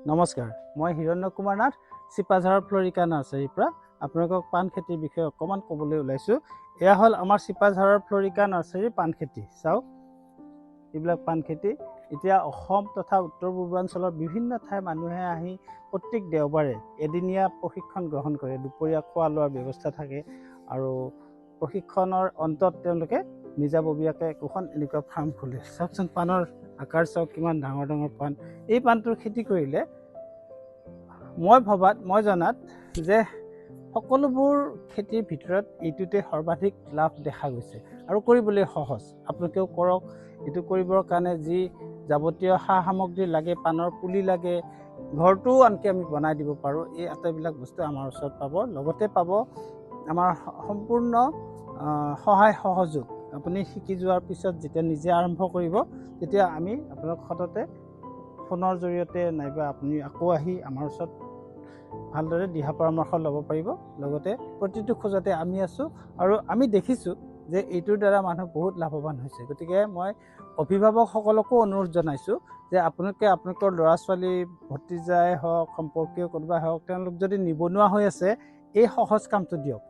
নমস্কাৰ, মই হিৰণ্য কুমাৰ নাথ চিপাঝাৰৰ ফ্লৰিকা নাৰ্চাৰীৰ পৰা আপোনালোকক পাণ খেতিৰ বিষয়ে অকণমান ক'বলৈ ওলাইছোঁ। এয়া হ'ল আমাৰ চিপাঝাৰৰ ফ্লৰিকা নাৰ্চাৰীৰ পাণ খেতি। চাওক, এইবিলাক পাণ খেতি এতিয়া অসম তথা উত্তৰ পূৰ্বাঞ্চলৰ বিভিন্ন ঠাইৰ মানুহে আহি প্ৰত্যেক দেওবাৰে এদিনীয়া প্ৰশিক্ষণ গ্ৰহণ কৰে। দুপৰীয়া খোৱা লোৱাৰ ব্যৱস্থা থাকে আৰু প্ৰশিক্ষণৰ অন্তত তেওঁলোকে নিজাববীয়াকৈ একোখন এনেকুৱা ফাৰ্ম খোলে। চাওকচোন, পাণৰ আকাৰ চাওক, কিমান ডাঙৰ ডাঙৰ পাণ। এই পাণটোৰ খেতি কৰিলে মই জনাত যে সকলোবোৰ খেতিৰ ভিতৰত এইটোতে সৰ্বাধিক লাভ দেখা গৈছে আৰু কৰিবলৈ সহজ। আপোনালোকেও কৰক। এইটো কৰিবৰ কাৰণে যি যাৱতীয় সা সামগ্ৰী লাগে, পাণৰ পুলি লাগে, ঘৰটোও আনকি আমি বনাই দিব পাৰোঁ। এই আটাইবিলাক বস্তু আমাৰ ওচৰত পাব। লগতে পাব আমাৰ সম্পূৰ্ণ সহায় সহযোগ। আপুনি শিকি যোৱাৰ পিছত যেতিয়া নিজে আৰম্ভ কৰিব, তেতিয়া আমি আপোনাক সততে ফোনৰ জৰিয়তে নাইবা আপুনি আকৌ আহি আমাৰ ওচৰত ভালদৰে দিহা পৰামৰ্শ ল'ব পাৰিব। লগতে প্ৰতিটো খোজতে আমি আছোঁ আৰু আমি দেখিছোঁ যে এইটোৰ দ্বাৰা মানুহ বহুত লাভৱান হৈছে। গতিকে মই অভিভাৱকসকলকো অনুৰোধ জনাইছোঁ যে আপোনালোকে আপোনালোকৰ ল'ৰা ছোৱালী, ভতিজাই হওক, সম্পৰ্কীয় কোনোবাই হওক, তেওঁলোক যদি নিবনুৱা হৈ আছে, এই সহজ কামটো দিয়ক।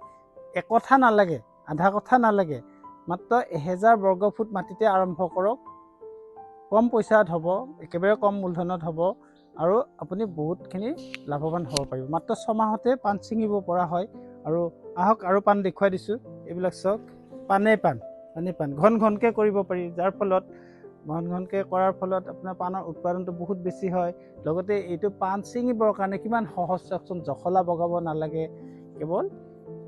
একঠা নালাগে, আধা কথা নালাগে, মাত্ৰ 1000 বৰ্গফুট মাটিতে আৰম্ভ কৰক। কম পইচাত হ'ব, একেবাৰে কম মূলধনত হ'ব আৰু আপুনি বহুতখিনি লাভৱান হ'ব পাৰিব। মাত্ৰ 6 মাহতে পাণ ছিঙিব পৰা হয়। আৰু আহক আৰু পাণ দেখুৱাই দিছোঁ। এইবিলাক চাওক, পাণে পাণ ঘন ঘনকৈ কৰিব পাৰি, যাৰ ফলত ঘন ঘনকৈ কৰাৰ ফলত আপোনাৰ পাণৰ উৎপাদনটো বহুত বেছি হয়। লগতে এইটো পাণ ছিঙিবৰ কাৰণে কিমান সহজ চাওকচোন, জখলা বগাব নালাগে। কেৱল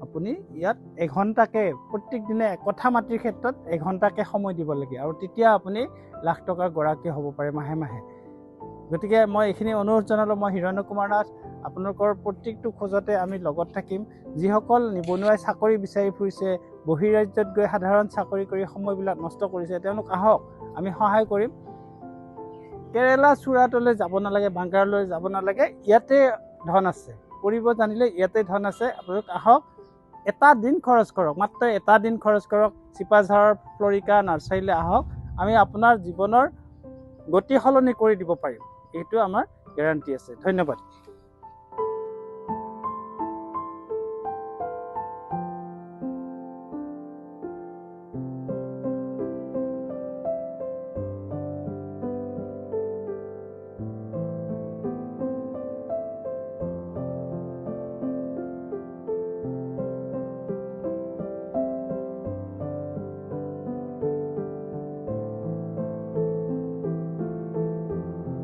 আপুনি ইয়াত এঘণ্টাকৈ প্ৰত্যেক দিনে একঠা মাটিৰ ক্ষেত্ৰত এঘণ্টাকৈ সময় দিব লাগে আৰু তেতিয়া আপুনি লাখ টকাৰ গৰাকী হ'ব পাৰে মাহে মাহে। গতিকে মই এইখিনি অনুৰোধ জনালোঁ। মই হিৰণ্য কুমাৰ নাথ। আপোনালোকৰ প্ৰত্যেকটো খোজতে আমি লগত থাকিম। যিসকল নিবনুৱাই চাকৰি বিচাৰি ফুৰিছে, বহিৰাজ্যত গৈ সাধাৰণ চাকৰি কৰি সময়বিলাক নষ্ট কৰিছে, তেওঁলোক আহক, আমি সহায় কৰিম। কেৰেলা চুৰাটলৈ যাব নালাগে, বাংগাৰলৈ যাব নালাগে, ইয়াতে ধন আছে। কৰিব জানিলে ইয়াতে ধন আছে। আপোনালোক আহক, এটা দিন খৰচ কৰক, মাত্ৰ এটা দিন খৰচ কৰক। চিপাঝাৰৰ ফ্লৰিকা নাৰ্চাৰীলৈ আহক, আমি আপোনাৰ জীৱনৰ গতি সলনি কৰি দিব পাৰিম। এইটো আমাৰ গেৰাণ্টি আছে। ধন্যবাদ।